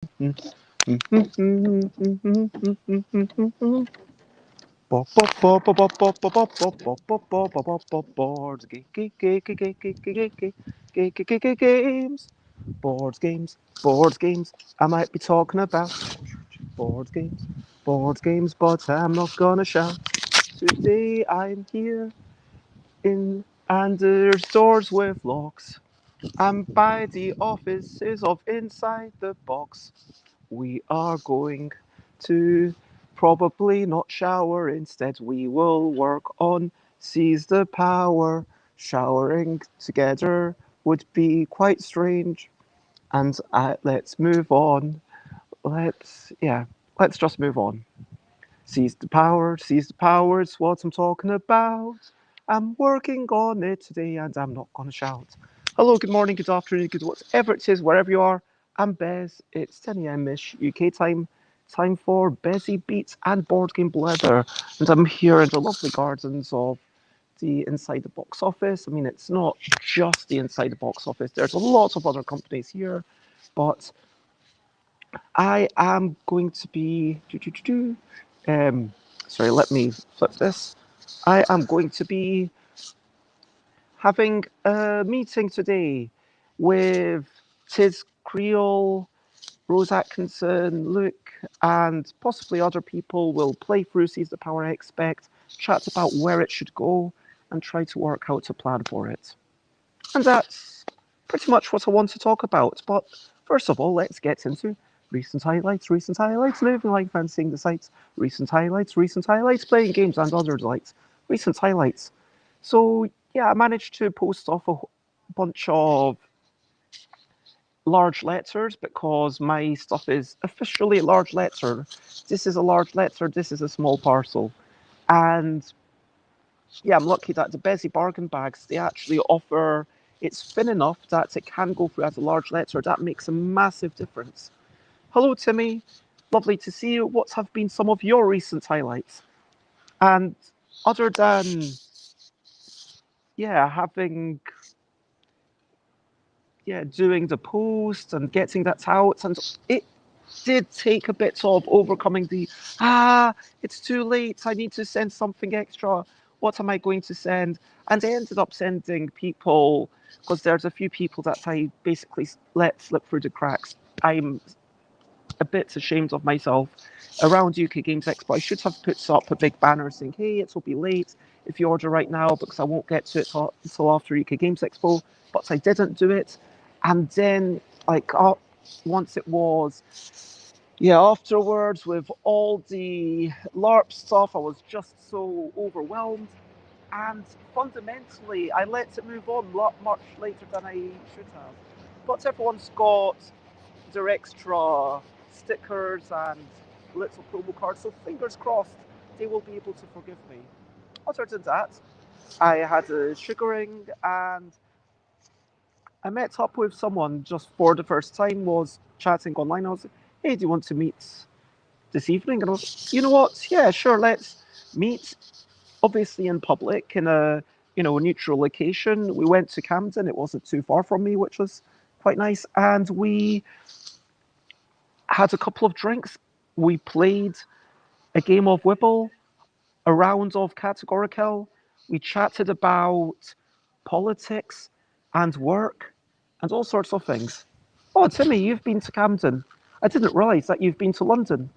Board games. I might be talking about board games, but I'm not gonna shout. Today I'm here in and there's doors with locks. I'm by the offices of Inside the Box. We are going to probably not shower. Instead, we will work on Seize the Power. Showering together would be quite strange. And let's move on. Let's just move on. Seize the power is what I'm talking about. I'm working on it today and I'm not gonna shout. Hello, good morning, good afternoon, good whatever it is, wherever you are. I'm Bez. It's 10 a.m.-ish UK time. Time for Bezzy Beats and Board Game Blether. And I'm here in the lovely gardens of the Inside the Box office. I mean, it's not just the Inside the Box office. There's a lot of other companies here, but I am going to be. Sorry, let me flip this. I am going to be having a meeting today with Tiz Creel, Rose Atkinson, Luke, and possibly other people. Will play through Seize the Power, I expect, chat about where it should go, and try to work out a plan for it. And that's pretty much what I want to talk about. But first of all, let's get into recent highlights, moving like fancying the sights, recent highlights, playing games and other delights, recent highlights. So yeah, I managed to post off a bunch of large letters because my stuff is officially large letter. This is a large letter, this is a small parcel. And yeah, I'm lucky that the Bezzy bargain bags, they actually offer, it's thin enough that it can go through as a large letter. That makes a massive difference. Hello, Timmy. Lovely to see you. What have been some of your recent highlights? And other than, having, doing the post and getting that out, and it did take a bit of overcoming the, it's too late, I need to send something extra. What am I going to send? And I ended up sending people, because there's a few people that I basically let slip through the cracks. I'm a bit ashamed of myself. Around UK Games Expo, I should have put up a big banner saying, hey, it will be late if you order right now, because I won't get to it until after UK Games Expo. But I didn't do it. And then, once it was, afterwards, with all the LARP stuff, I was just so overwhelmed. And fundamentally, I let it move on much later than I should have. But everyone's got their extra stickers and little promo cards, so fingers crossed they will be able to forgive me. Other than that, I had a sugaring and I met up with someone just for the first time, was chatting online. I was like, hey, do you want to meet this evening? And I was, you know what? Yeah, sure, let's meet. Obviously in public, in a neutral location. We went to Camden. It wasn't too far from me, which was quite nice. And we had a couple of drinks. We played a game of Wibble, a round of Categorical. We chatted about politics and work and all sorts of things. Oh, Timmy, you've been to Camden. I didn't realise that you've been to London.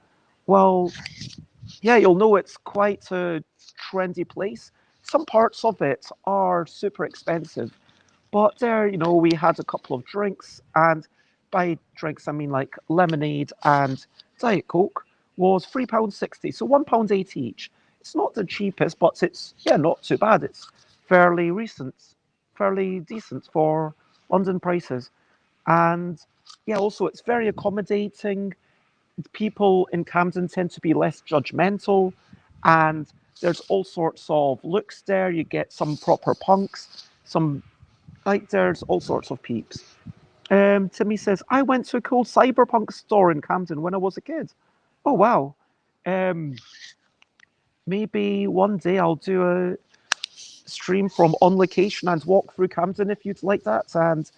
Well, yeah, you'll know it's quite a trendy place. Some parts of it are super expensive, but there, we had a couple of drinks, and by drinks I mean like lemonade and Diet Coke was £3.60, so £1.80 each. It's not the cheapest, but it's not too bad. It's fairly recent, fairly decent for London prices, and also it's very accommodating. People in Camden tend to be less judgmental, and there's all sorts of looks there. You get some proper punks, there's all sorts of peeps. Timmy says, I went to a cool cyberpunk store in Camden when I was a kid. Oh, wow. Um, Maybe one day I'll do a stream from on location and walk through Camden if you'd like that. And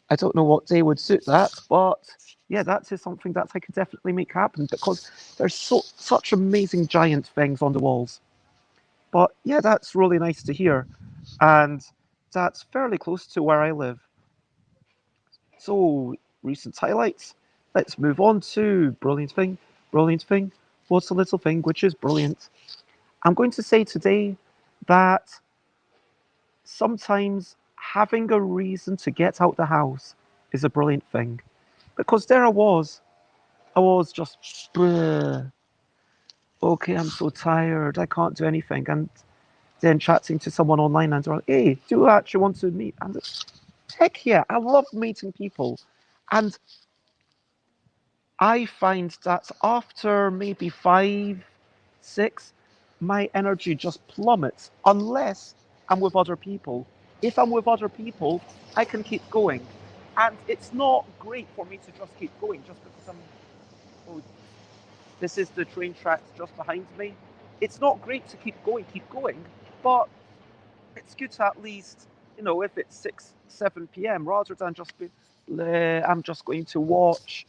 I don't know what day would suit that, but yeah, that is something that I could definitely make happen because there's such amazing giant things on the walls. But yeah, that's really nice to hear. And that's fairly close to where I live. So, recent highlights. Let's move on to brilliant thing. Brilliant thing. What's the little thing which is brilliant? I'm going to say today that sometimes having a reason to get out the house is a brilliant thing. Because there I was just, "Bleh, okay, I'm so tired, I can't do anything." And then chatting to someone online and they're like, "Hey, do you actually want to meet?" And heck yeah, I love meeting people. And I find that after maybe five, six, my energy just plummets unless I'm with other people. If I'm with other people, I can keep going. And it's not great for me to just keep going just because oh, this is the train tracks just behind me. It's not great to keep going, but it's good to at least, if it's 6, 7 p.m., rather than just be, I'm just going to watch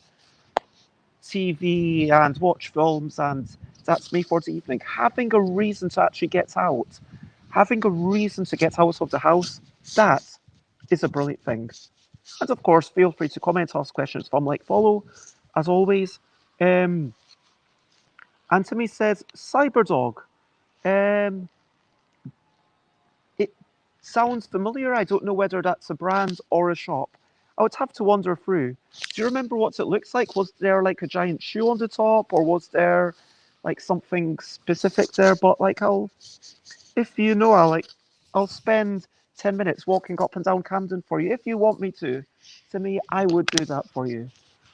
TV and watch films, and that's me for the evening. Having a reason to actually get out, having a reason to get out of the house, that is a brilliant thing. And of course, feel free to comment, ask questions, thumb, like, follow, as always. Um, Anthony says, Cyberdog. Um, it sounds familiar. I don't know whether that's a brand or a shop. I would have to wander through. Do you remember what it looks like? Was there like a giant shoe on the top, or was there like something specific there? But like, if you know, I'll spend 10 minutes walking up and down Camden for you if you want me to. To me, I would do that for you.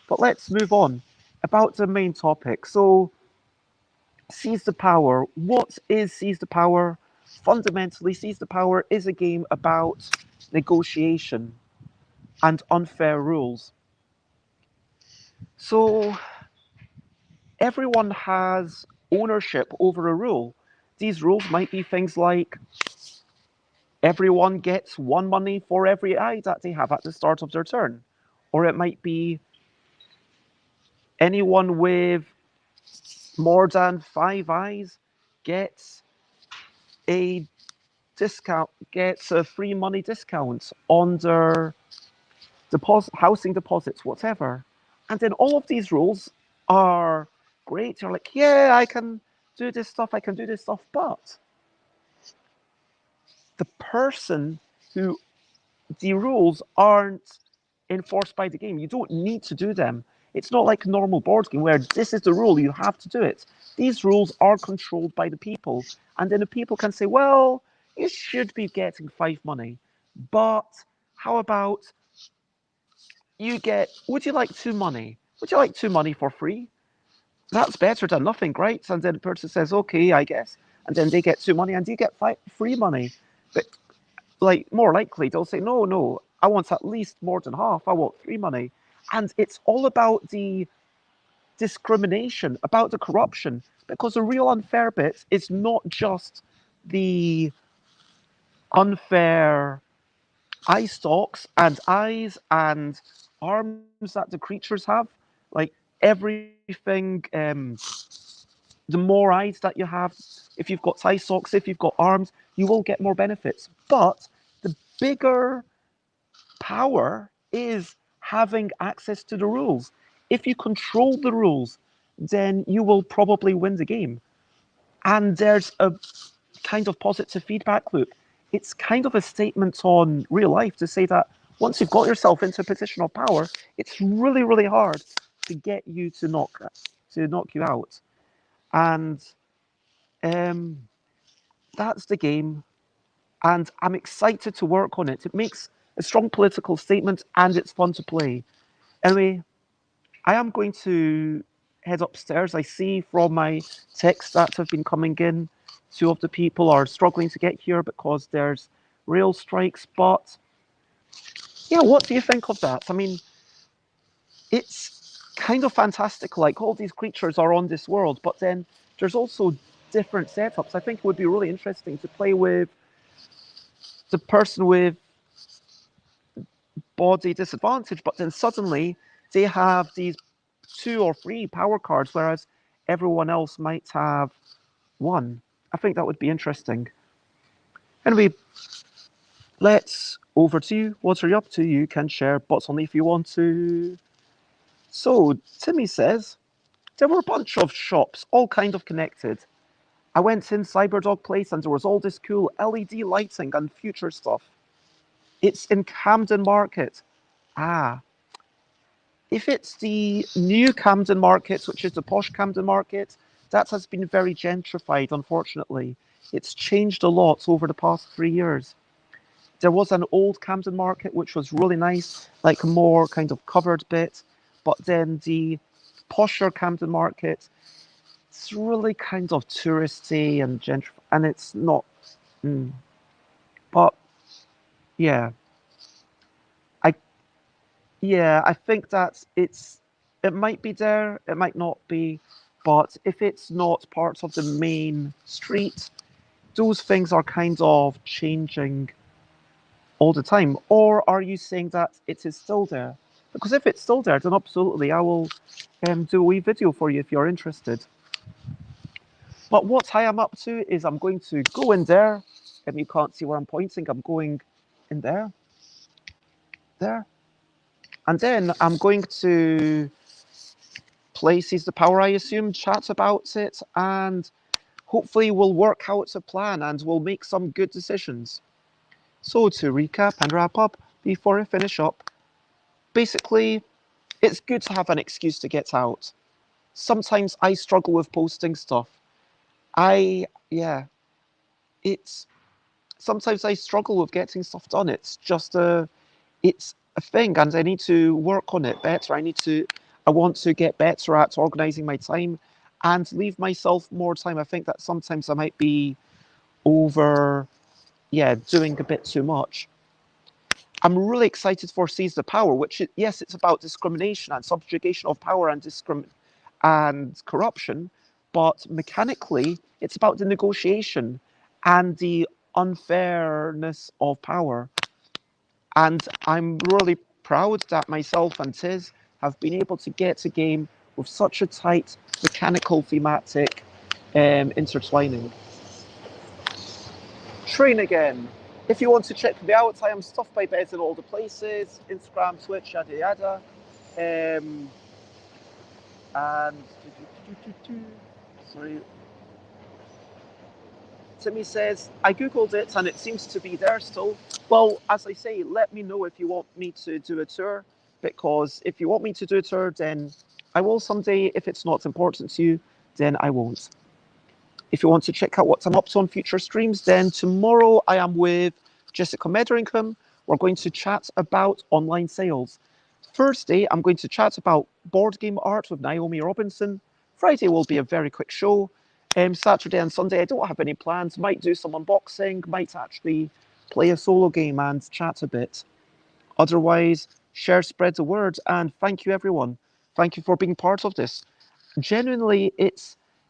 But let's move on about the main topic. So, Seize the Power. What is Seize the Power? Fundamentally, Seize the Power is a game about negotiation and unfair rules. So everyone has ownership over a rule. These rules might be things like everyone gets one money for every eye that they have at the start of their turn. Or it might be anyone with more than 5 eyes gets a gets a free money discount on their housing deposits, whatever. And then all of these rules are great. You're like, yeah, I can do this stuff, I can do this stuff, but the person who the rules aren't enforced by the game. You don't need to do them. It's not like a normal board game where this is the rule, you have to do it. These rules are controlled by the people. And then the people can say, well, you should be getting 5 money. But how about would you like 2 money? Would you like 2 money for free? That's better than nothing, right? And then the person says, okay, I guess. And then they get 2 money and you get free money. But like more likely they'll say, no, no, I want at least more than half. I want 3 money. And it's all about the discrimination, about the corruption, because the real unfair bit is not just the unfair eye stalks and eyes and arms that the creatures have. Like everything, the more eyes that you have, if you've got eye stalks, if you've got arms, you will get more benefits. But the bigger power is having access to the rules. If you control the rules, then you will probably win the game. And there's a kind of positive feedback loop. It's kind of a statement on real life to say that once you've got yourself into a position of power, it's really, really hard to get you to knock you out. And um, that's the game. And I'm excited to work on it. It makes a strong political statement and it's fun to play. Anyway, I am going to head upstairs. I see from my texts that have been coming in, 2 of the people are struggling to get here because there's rail strikes. But yeah, what do you think of that? I mean, it's kind of fantastic. Like all these creatures are on this world, but then there's also different setups. I think it would be really interesting to play with the person with body disadvantage, but then suddenly they have these 2 or 3 power cards, whereas everyone else might have 1. I think that would be interesting. Anyway, let's over to you. What are you up to? You can share, but only if you want to. So, Timmy says, there were a bunch of shops, all kind of connected. I went in Cyberdog Place and there was all this cool LED lighting and future stuff. It's in Camden Market. Ah. If it's the new Camden Market, which is the posh Camden Market, that has been very gentrified, unfortunately. It's changed a lot over the past 3 years. There was an old Camden Market, which was really nice, like a more kind of covered bit. But then the posher Camden Market, it's really kind of touristy and gentrified, and it's not. But yeah, I I think that it might be there, it might not be, but if it's not part of the main street, those things are kind of changing all the time. Or are you saying that it is still there? Because if it's still there, then absolutely, I will do a wee video for you if you're interested. But what I am up to is I'm going to go in there. You can't see where I'm pointing. I'm going in there. There. And then I'm going to play Seize the Power, I assume, chat about it, and hopefully we'll work out a plan and we'll make some good decisions. So to recap and wrap up, before I finish up, basically, it's good to have an excuse to get out. Sometimes I struggle with posting stuff. Sometimes I struggle with getting stuff done. It's a thing, and I need to work on it better. I want to get better at organizing my time and leave myself more time. I think that sometimes I might be doing a bit too much. I'm really excited for Seize the Power, yes, it's about discrimination and subjugation of power and corruption, but mechanically, it's about the negotiation and the unfairness of power. And I'm really proud that myself and Tiz have been able to get a game with such a tight mechanical thematic intertwining. Train again. If you want to check me out, I am Stuffed by Bez in all the places, Instagram, Twitch, yada yada. And sorry. Timmy says, I googled it and it seems to be there still. Well, as I say, let me know if you want me to do a tour, because if you want me to do a tour, then I will someday. If it's not important to you, then I won't. If you want to check out what I'm up to on future streams, then tomorrow I am with Jessica Mederingham. We're going to chat about online sales. Thursday, I'm going to chat about board game art with Naomi Robinson. Friday will be a very quick show. Saturday and Sunday, I don't have any plans. Might do some unboxing, might actually play a solo game and chat a bit. Otherwise, share, spread the word, and thank you, everyone. Thank you for being part of this. Genuinely,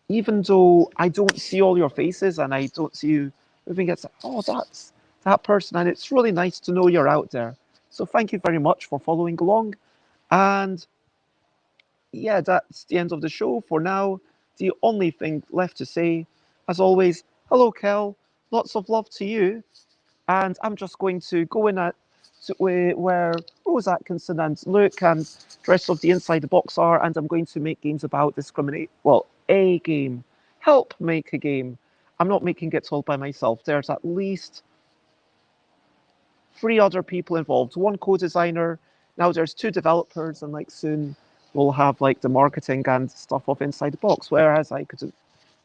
even though I don't see all your faces and I don't see you moving, it's like, oh, that's that person, and it's really nice to know you're out there. So thank you very much for following along, and yeah, that's the end of the show for now. The only thing left to say, as always, hello, Kel. Lots of love to you. And I'm just going to go in at where Rose Atkinson and Luke and the rest of the Inside the Box are, and I'm going to make games about discriminate. Well, a game. Help make a game. I'm not making it all by myself. There's at least 3 other people involved. 1 co-designer. Now there's 2 developers, and like soon we'll have like the marketing and stuff of Inside the Box. Whereas I could do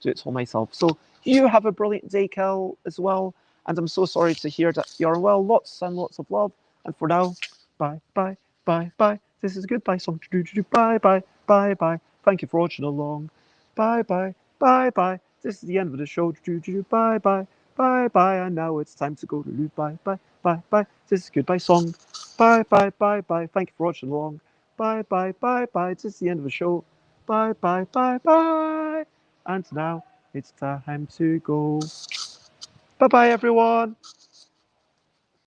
it all myself. So you have a brilliant day, Kel, as well. And I'm so sorry to hear that you're well. Lots and lots of love. And for now, bye, bye, bye, bye. This is a goodbye song. Bye, bye, bye, bye. Thank you for watching along. Bye, bye, bye, bye. This is the end of the show. Bye, bye, bye, bye. And now it's time to go to loot. Bye, bye, bye, bye. This is a goodbye song. Bye, bye, bye, bye. Thank you for watching along. Bye, bye, bye, bye. This is the end of the show. Bye, bye, bye, bye. And now it's time to go. Bye-bye, everyone.